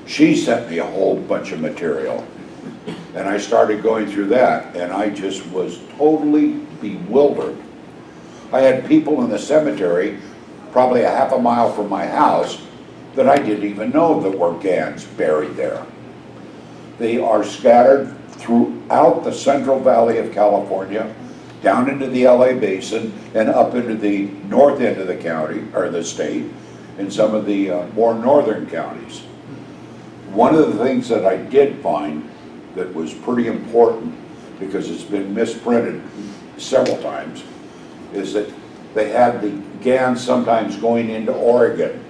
she sent me a whole bunch of material. And I started going through that, and I just was totally bewildered. I had people in the cemetery, probably a half a mile from my house, that I didn't even know that were Ganns buried there. They are scattered throughout the Central Valley of California, down into the LA Basin, and up into the north end of the county, or the state, in some of the more northern counties. One of the things that I did find that was pretty important, because it's been misprinted several times, is that they had the Ganns sometimes going into Oregon,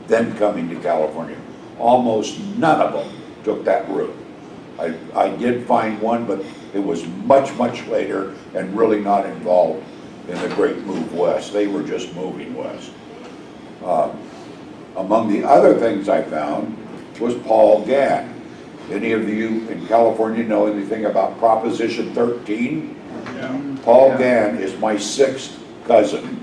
then coming to California. Almost none of them took that route. I did find one, but it was much, much later and really not involved in the great move west. They were just moving west. Among the other things I found was Paul Gann. Any of you in California know anything about Proposition 13? Yeah. Paul Gann is my 6th cousin,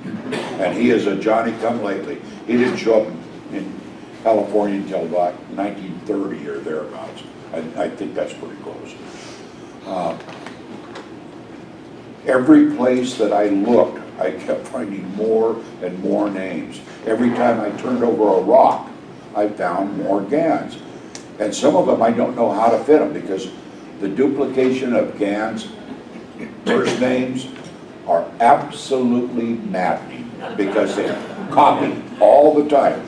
and he is a Johnny-come-lately. He didn't show up in California until about 1930 or thereabouts. I think that's pretty close. Every place that I looked, I kept finding more and more names. Every time I turned over a rock, I found more Ganns. And some of them I don't know how to fit them, because the duplication of Ganns first names are absolutely maddening, because they copy all the time.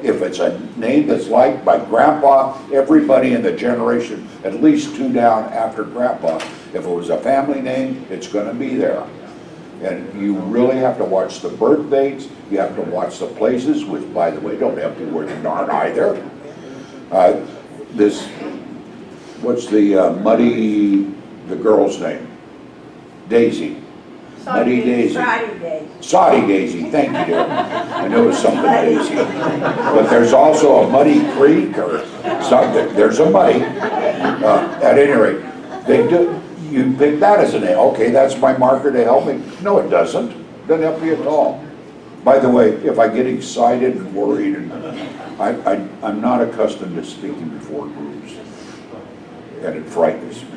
If it's a name that's liked by Grandpa, everybody in the generation, at least 2 down after Grandpa, if it was a family name, it's going to be there. And you really have to watch the birth dates, you have to watch the places, which, by the way, don't have to where they aren't either. What's the girl's name? Daisy. Muddy Daisy. Soddy Daisy, thank you, dear. I know it was something Daisy. But there's also a Muddy Creek or something. There's a muddy. At any rate, you pick that as a name. Okay, that's my marker to help me. No, it doesn't. It doesn't help you at all. By the way, if I get excited and worried, and I'm not accustomed to speaking before groups, and it frightens me.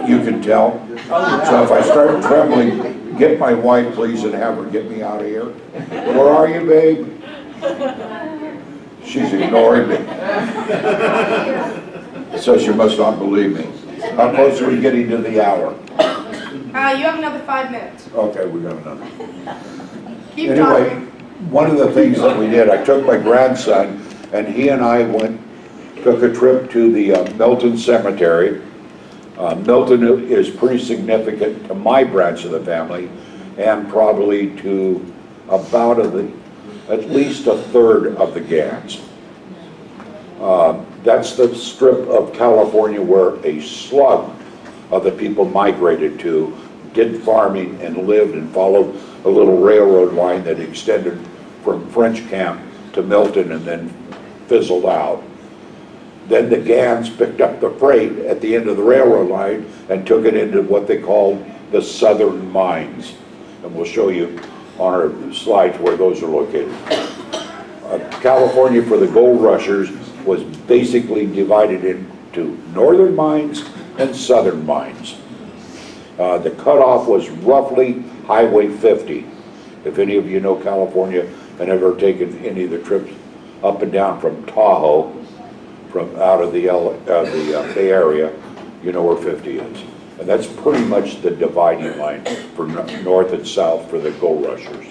You can tell. So if I start trembling, get my wife, please, and have her get me out of here. Where are you, babe? She's ignoring me. So she must not believe me. How close are we getting to the hour? You have another 5 minutes. Okay, we got another. Keep Anyway, talking. one of the things that we did, I took my grandson, and he and I took a trip to the Milton Cemetery. Milton is pretty significant to my branch of the family, and probably to about at least a third of the Ganns. That's the strip of California where a slug of the people migrated to, did farming and lived and followed a little railroad line that extended from French Camp to Milton and then fizzled out. Then the Ganns picked up the freight at the end of the railroad line and took it into what they called the southern mines. And we'll show you on our slides where those are located. California, for the gold rushers, was basically divided into northern mines and southern mines. The cutoff was roughly Highway 50. If any of you know California and ever taken any of the trips up and down from Tahoe, from out of the Bay Area, you know where 50 is. And that's pretty much the dividing line for north and south for the gold rushers.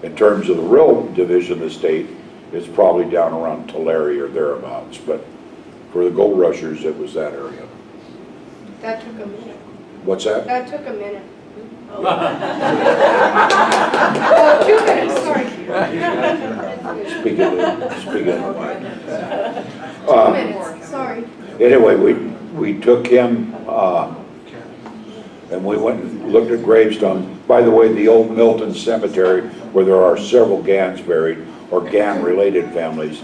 In terms of the real division of the state, it's probably down around Tulare or thereabouts, but for the gold rushers, it was that area. That took a minute. What's that? That took a minute. Oh, 2 minutes, sorry. Speaking of the mic. 2 minutes, sorry. Anyway, we took him and we went and looked at gravestones. By the way, the old Milton Cemetery, where there are several Ganns buried, or Gann-related families,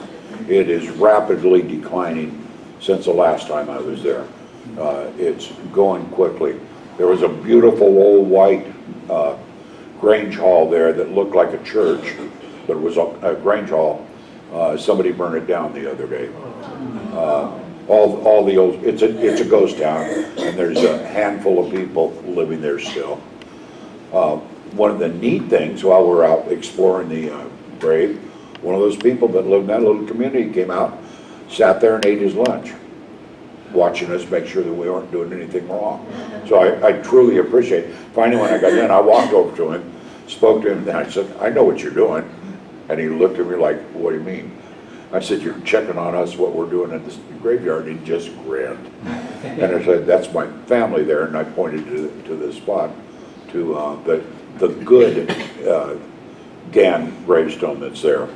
it is rapidly declining since the last time I was there. It's going quickly. There was a beautiful old white Grange Hall there that looked like a church, but it was a Grange Hall. Somebody burned it down the other day. All the old, it's a ghost town, and there's a handful of people living there still. One of the neat things while we're out exploring the grave, one of those people that lived in that little community came out, sat there and ate his lunch, watching us make sure that we weren't doing anything wrong. So I truly appreciate it. Finally, when I got in, I walked over to him, spoke to him, and I said, I know what you're doing. And he looked at me like, what do you mean? I said, you're checking on us, what we're doing in this graveyard. And he just grinned. And I said, that's my family there. And I pointed to the spot, to the good Gann gravestone that's there.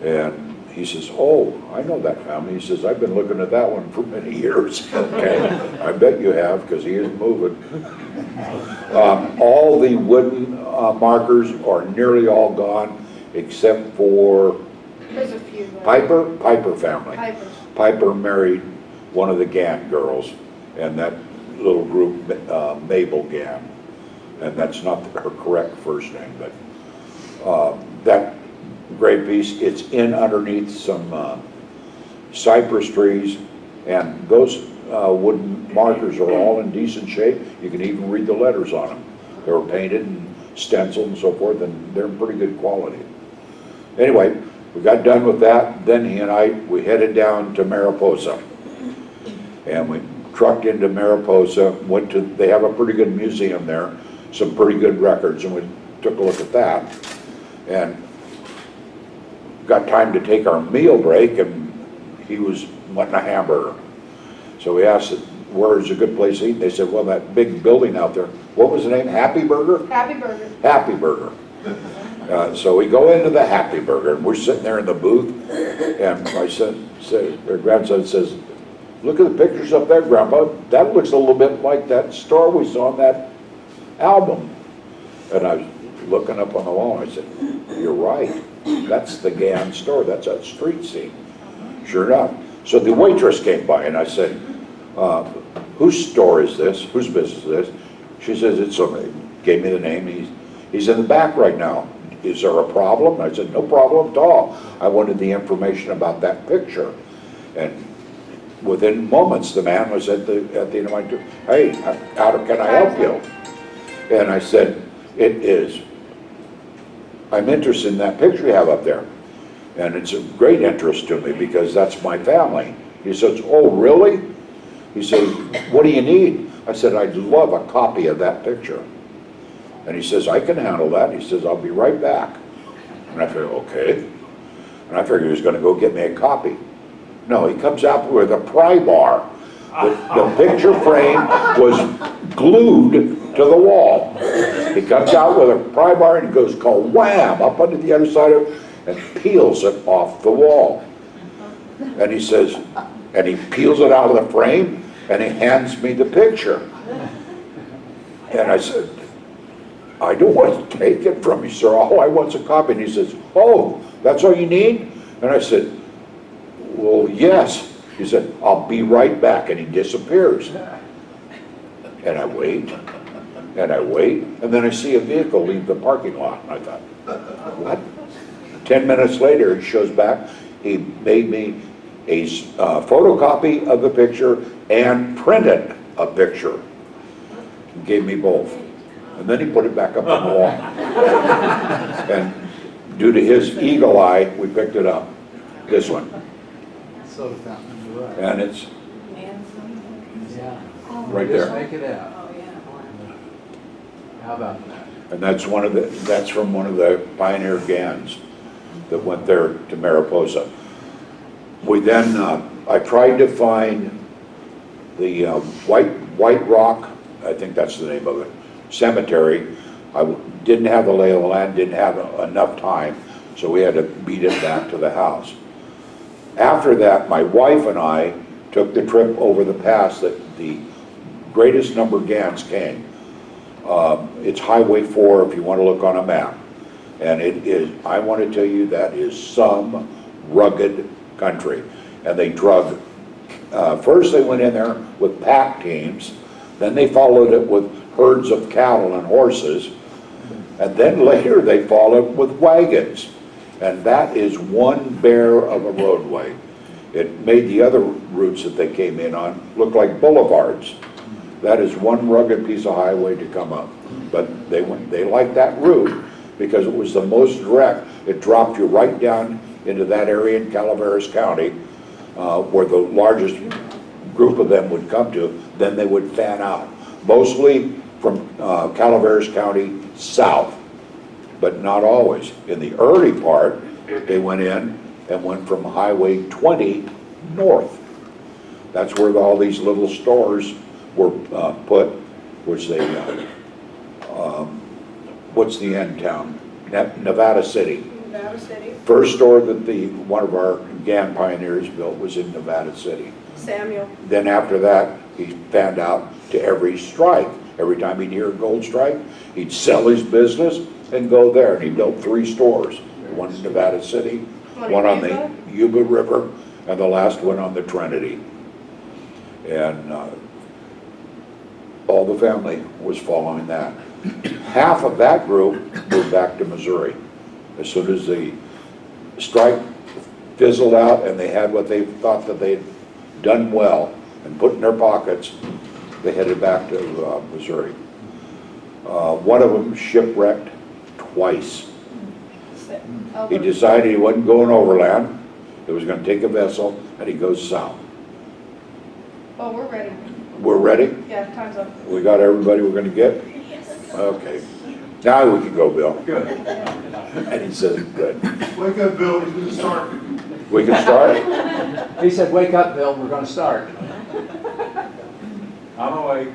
And he says, oh, I know that family. He says, I've been looking at that one for many years. Okay, I bet you have, because he is moving. All the wooden markers are nearly all gone, except for There's a few. Piper family. Piper. Piper married one of the Gann girls, and that little group, Mabel Gann. And that's not her correct first name, but that grave piece, it's in underneath some cypress trees, and those wooden markers are all in decent shape. You can even read the letters on them. They were painted and stenciled and so forth, and they're in pretty good quality. Anyway, we got done with that. Then he and we headed down to Mariposa, and we trucked into Mariposa. They have a pretty good museum there, some pretty good records, and we took a look at that, and got time to take our meal break, and he was wanting a hamburger. So we asked, where's a good place to eat? They said, well, that big building out there. What was the name? Happy Burger? Happy Burger. Happy Burger. So we go into the Happy Burger, and we're sitting there in the booth, and my grandson says, look at the pictures up there, Grandpa. That looks a little bit like that store we saw on that album. And I was looking up on the wall, and I said, you're right. That's the Gann store. That's a street scene. Sure enough. So the waitress came by, and I said, whose store is this? Whose business is this? She says, it's somebody. Gave me the name. He's in the back right now. Is there a problem? I said, no problem at all. I wanted the information about that picture. And within moments, the man was at the end of my tour. Hey, how can I help you? And I said, I'm interested in that picture you have up there. And it's of great interest to me because that's my family. He says, oh, really? He says, what do you need? I said, I'd love a copy of that picture. And he says, I can handle that. He says, I'll be right back. And I figured, okay. And I figured he was going to go get me a copy. No, he comes out with a pry bar. The picture frame was glued to the wall. He comes out with a pry bar and he goes, wham, up onto the other side of it and peels it off the wall. And he says, and he peels it out of the frame and he hands me the picture. And I said, I don't want to take it from you, sir. All I want's a copy. And he says, oh, that's all you need? And I said, well, yes. He said, I'll be right back. And he disappears. And I wait, and I wait, and then I see a vehicle leave the parking lot. And I thought, what? 10 minutes later, he shows back. He made me a photocopy of the picture and printed a picture. He gave me both. And then he put it back up on the wall. And due to his eagle eye, we picked it up. This one. Soda fountain, you're right. And it's Yeah. right Just there. make it out. How about that? And that's from one of the pioneer Ganns that went there to Mariposa. We then, I tried to find the White Rock, I think that's the name of it, cemetery. I didn't have the lay of the land, didn't have enough time, so we had to beat it back to the house. After that, my wife and I took the trip over the pass that the greatest number of Ganns came. It's Highway 4 if you want to look on a map. And it is, I want to tell you, that is some rugged country. And they drug, first they went in there with pack teams, then they followed it with herds of cattle and horses, and then later they followed with wagons. And that is one bear of a roadway. It made the other routes that they came in on look like boulevards. That is one rugged piece of highway to come up. But they liked that route because it was the most direct. It dropped you right down into that area in Calaveras County, where the largest group of them would come to. Then they would fan out, mostly from Calaveras County south, but not always. In the early part, they went in and went from Highway 20 north. That's where all these little stores were put, which they, what's the end town? Nevada City. Nevada City. First store that one of our Gann pioneers built was in Nevada City. Samuel. Then after that, he fanned out to every strike. Every time he'd hear a gold strike, he'd sell his business and go there. And he built 3 stores. One in Nevada City, one on the Yuba River, and the last one on the Trinity. And all the family was following that. Half of that group moved back to Missouri. As soon as the strike fizzled out and they had what they thought that they'd done well and put in their pockets, they headed back to Missouri. One of them shipwrecked twice. He decided he wasn't going overland. He was going to take a vessel, and he goes south. Oh, we're ready. We're ready? Yeah, time's up. We got everybody we're going to get? Okay. Now we can go, Bill. Good. And he says, good. Wake up, Bill, he's gonna start. We can start? He said, wake up, Bill, we're gonna start. I'm awake.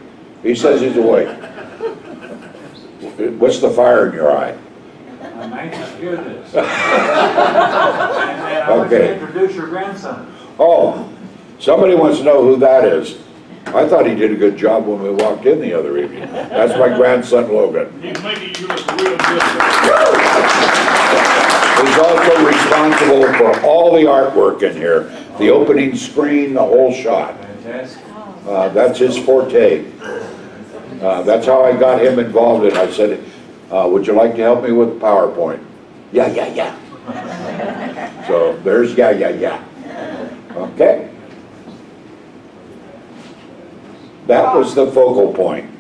He says he's awake. What's the fire in your eye? I'm anxious to hear this. And I want Okay. to introduce your grandson. Oh, somebody wants to know who that is. I thought he did a good job when we walked in the other evening. That's my grandson, Logan. He's making you look real good. He's also responsible for all the artwork in here, the opening screen, the whole shot. Fantastic. That's his forte. That's how I got him involved in it. I said, would you like to help me with PowerPoint? Yeah, yeah, yeah. So there's yeah, yeah, yeah. Okay. That was the focal point.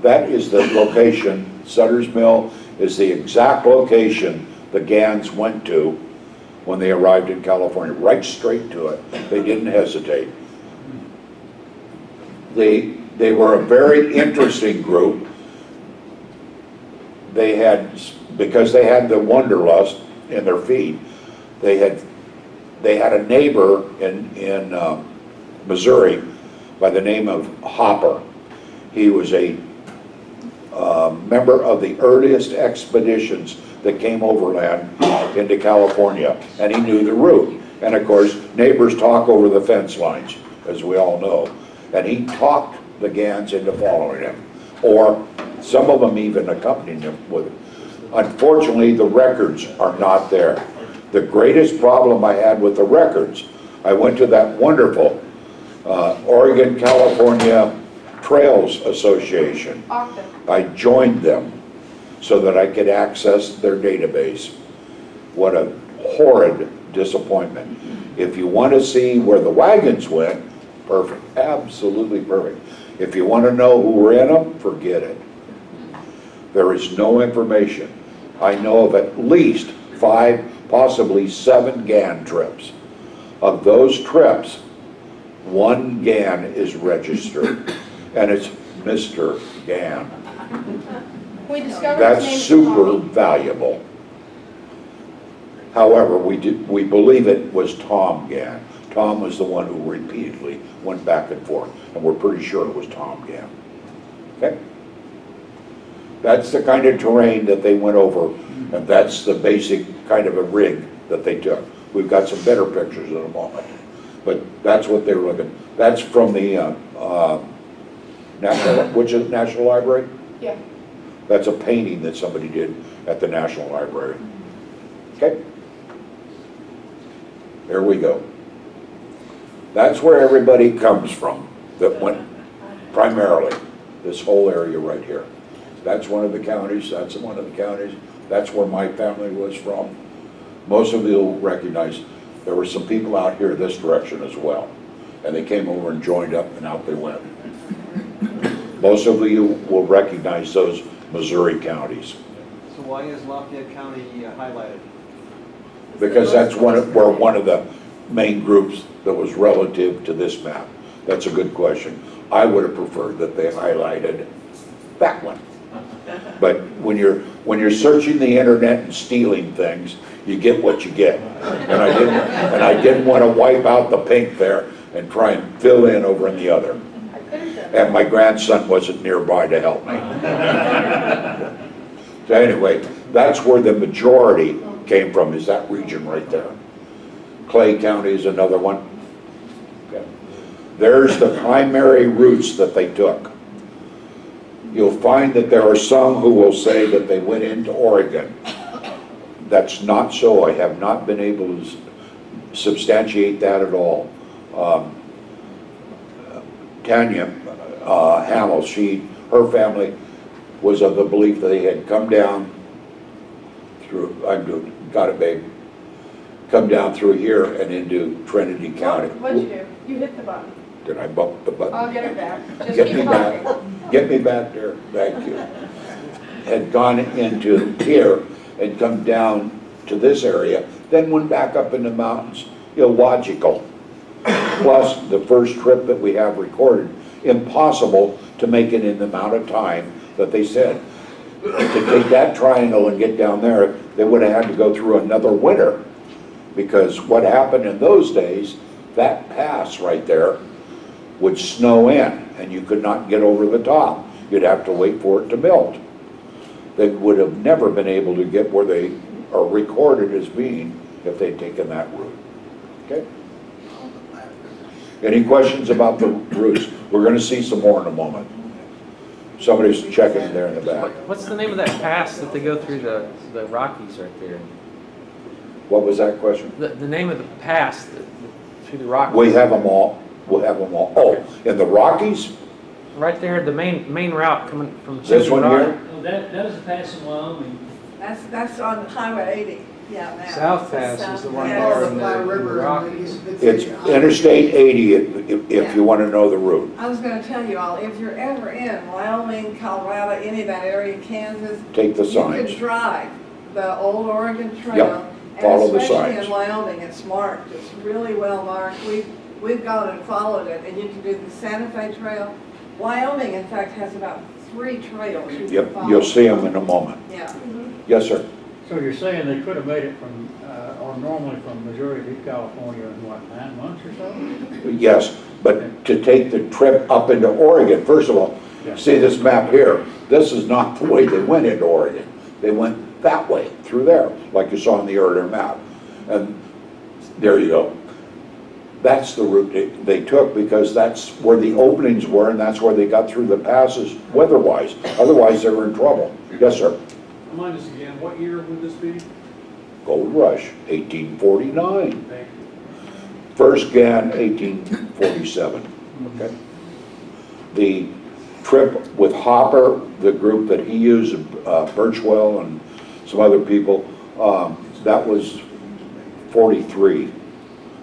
That is the location. Sutter's Mill is the exact location the Ganns went to when they arrived in California, right straight to it. They didn't hesitate. They were a very interesting group. They had, because they had the wanderlust in their feet, they had a neighbor in Missouri by the name of Hopper. He was a member of the earliest expeditions that came overland into California, and he knew the route. And of course, neighbors talk over the fence lines, as we all know. And he talked the Ganns into following him, or some of them even accompanied him with it. Unfortunately, the records are not there. The greatest problem I had with the records, I went to that wonderful Oregon-California Trails Association. Ogden. I joined them so that I could access their database. What a horrid disappointment. If you want to see where the wagons went, perfect, absolutely perfect. If you want to know who were in them, forget it. There is no information. I know of at least 5, possibly 7 Gann trips. Of those trips, 1 Gann is registered, and it's Mr. Gann. We discovered That's his name's super Tommy. valuable. However, we believe it was Tom Gann. Tom was the one who repeatedly went back and forth, and we're pretty sure it was Tom Gann. Okay? That's the kind of terrain that they went over, and that's the basic kind of a rig that they took. We've got some better pictures in a moment, but that's what they were looking. That's from the National Library? Yeah. That's a painting that somebody did at the National Library. Okay? There we go. That's where everybody comes from that went primarily, this whole area right here. That's one of the counties, that's one of the counties. That's where my family was from. Most of you will recognize there were some people out here this direction as well. And they came over and joined up and out they went. Most of you will recognize those Missouri counties So why is Lafayette County highlighted? because that's where one of the main groups that was relative to this map. That's a good question. I would have preferred that they highlighted that one. But when you're searching the internet and stealing things, you get what you get. And I didn't want to wipe out the pink there and try and fill in over in the other. I could have done And my grandson wasn't nearby to help me. So anyway, that's where the majority came from, is that region right there. Clay County is another one. Okay. There's the primary routes that they took. You'll find that there are some who will say that they went into Oregon. That's not so. I have not been able to substantiate that at all. Tanya Hamill, her family was of the belief that they had come down through, got it, babe, come down through here and into Trinity County. What'd you do? You hit the button. Did I bump the button? I'll get it back. Just Get keep me talking. back. Get me back there. Thank you. Had gone into here and come down to this area, then went back up in the mountains. Illogical. Plus, the first trip that we have recorded, impossible to make it in the amount of time that they said. To take that triangle and get down there, they would have had to go through another winter. Because what happened in those days, that pass right there would snow in, and you could not get over the top. You'd have to wait for it to melt. They would have never been able to get where they are recorded as being if they'd taken that route. Okay? Any questions about the routes? We're going to see some more in a moment. Somebody's checking there in the back. What's the name of that pass that they go through the Rockies right there? What was that question? The name of the pass through the Rockies? We have them all. We'll have them all. Oh, in the Rockies? Right there, the main route coming from This one here? Oh, that was a pass in Wyoming. That's on Highway 80, yeah, now. South Pass is the one Yeah. more in Fly the River, Rockies. It's Interstate 80 if you want to know the route. I was gonna tell you all, if you're ever in Wyoming, Colorado, any of that area, Kansas, Take the you signs. could drive the old Oregon Trail. Yep, follow the And especially signs. in Wyoming, it's marked, it's really well marked. We've gone and followed it, and you can do the Santa Fe Trail. Wyoming, in fact, has about 3 trails you can Yep, follow. you'll see them in a moment. Yeah. Yes, sir. So you're saying they could have made it from, or normally from Missouri to California in what, 9 months or so? Yes, but to take the trip up into Oregon, first of all, Yeah. see this map here? This is not the way they went into Oregon. They went that way, through there, like you saw on the earlier map. And there you go. That's the route they took because that's where the openings were and that's where they got through the passes weather-wise. Otherwise, they were in trouble. Yes, sir. Remind us again, what year would this be? Gold Rush, 1849. Thank you. First Gann, 1847. Okay. The trip with Hopper, the group that he used, Birchwell and some other people, that was 43.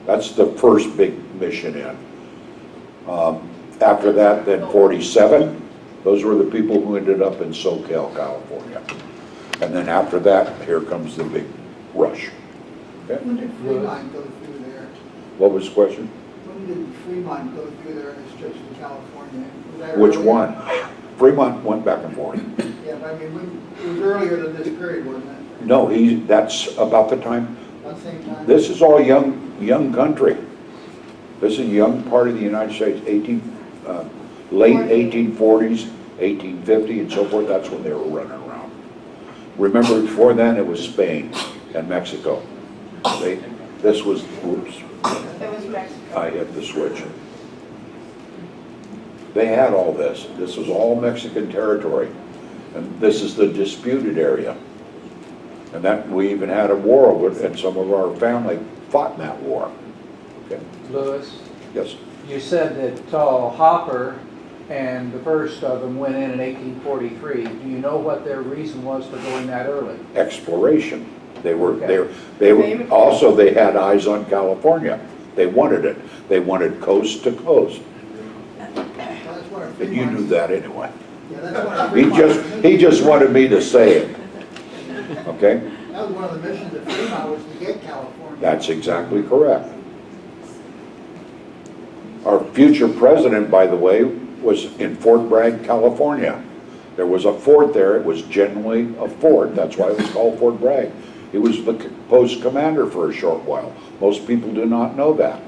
That's the first big mission in. After that, then 47, those were the people who ended up in SoCal, California. And then after that, here comes the big rush. Okay. When did Fremont go through there? What was the question? When did Fremont go through there and stretch to California? Was that Which earlier? one? Fremont went back and forth. Yeah, but I mean, it was earlier than this period, wasn't it? No, that's about the time. About the same time? This is all young country. This is a young part of the United States, late 1840s, 1850 and so forth. That's when they were running around. Remember, before then, it was Spain and Mexico. This was, oops, It was Mexico. I hit the switch. They had all this. This was all Mexican territory. And this is the disputed area. And that, we even had a war over it, and some of our family fought in that war. Okay, Lewis, yes. you said that Hopper and the first of them went in 1843. Do you know what their reason was for going that early? Exploration. They were, Okay. they were, Famous. also they had eyes on California. They wanted it. They wanted coast to coast. That's one of And you knew Fremont's- that anyway. Yeah, that's one of He Fremont's just wanted me to say it. Okay? That was one of the missions of Fremont, was to get California. That's exactly correct. Our future president, by the way, was in Fort Bragg, California. There was a fort there. It was generally a fort. That's why it was called Fort Bragg. He was the post commander for a short while. Most people do not know that.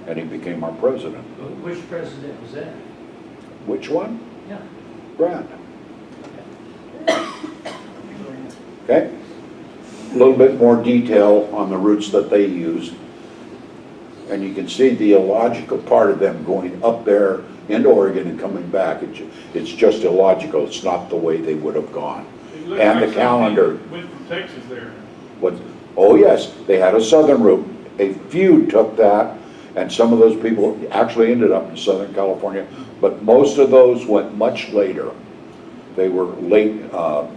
And he became our president. Which president was that? Which one? Yeah. Grant. Okay? A little bit more detail on the routes that they used. And you can see the illogical part of them going up there into Oregon and coming back. It's just illogical. It's not the way they would have gone. It looked And like the calendar. something went from Texas there. What, oh yes, they had a southern route. A few took that, and some of those people actually ended up in Southern California, but most of those went much later. They were late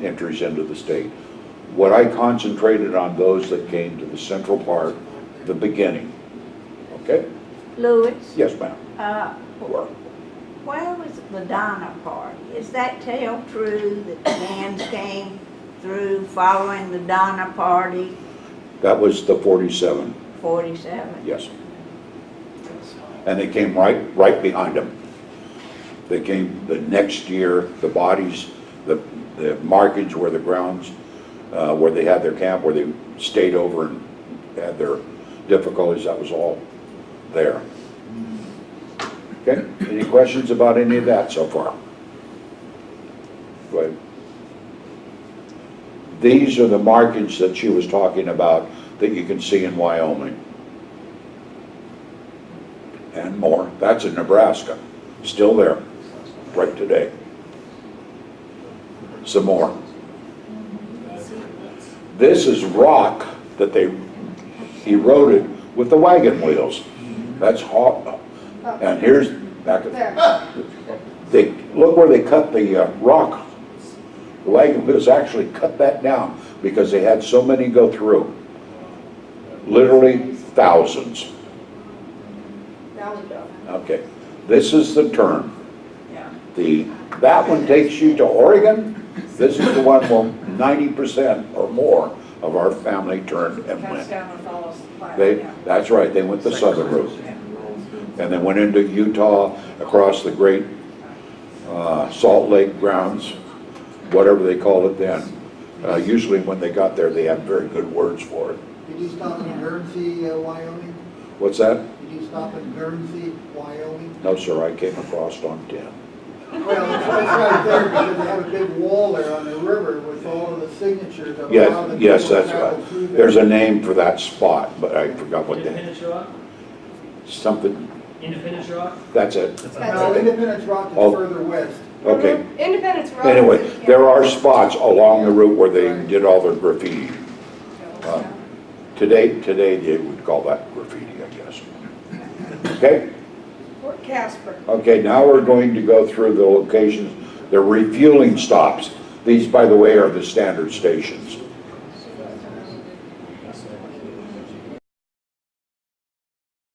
entries into the state. What I concentrated on those that came to the central part, the beginning. Okay? Louis, Yes, ma'am. where was the Donna part? Is that tale true that the Ganns came through following the Donna party, That was the 47, 47? yes. And they came right behind them. They came the next year, the bodies, the markings where the grounds, where they had their camp, where they stayed over and had their difficulties, that was all there. Okay, any questions about any of that so far? Go ahead. These are the markings that she was talking about that you can see in Wyoming. And more. That's in Nebraska, still there, right today. Some more. This is rock that they eroded with the wagon wheels. That's hot. And here's back at, they look where they cut the rock. The wagon wheels actually cut that down because they had so many go through. Literally thousands. Now we go. Okay, this is the turn. Yeah. That one takes you to Oregon. This is the one where 90% or more of our family turned and Comes went. down and follows the flag. That's right, they went the southern route. And they went into Utah, across the great Salt Lake grounds, whatever they called it then. Usually when they got there, they had very good words for it. Did you stop in Guernsey, Wyoming? What's that? Did you stop in Guernsey, Wyoming? No, sir, I came across on 10. Well, it's right there because they have a big wall there on the river with all of the signatures of a lot of the Yes, people that that's traveled right. through there. There's a name for that spot, but I forgot what the, Independence Rock? something, Independence Rock? that's it. No, Independence Rock is Oh. further west. Okay. Independence Road. Anyway, is in there are Kansas. spots along the route where they did all their graffiti. Today they would call that graffiti, I guess. Okay? Fort Casper. Okay, now we're going to go through the locations, the refueling stops. These, by the way, are the standard stations.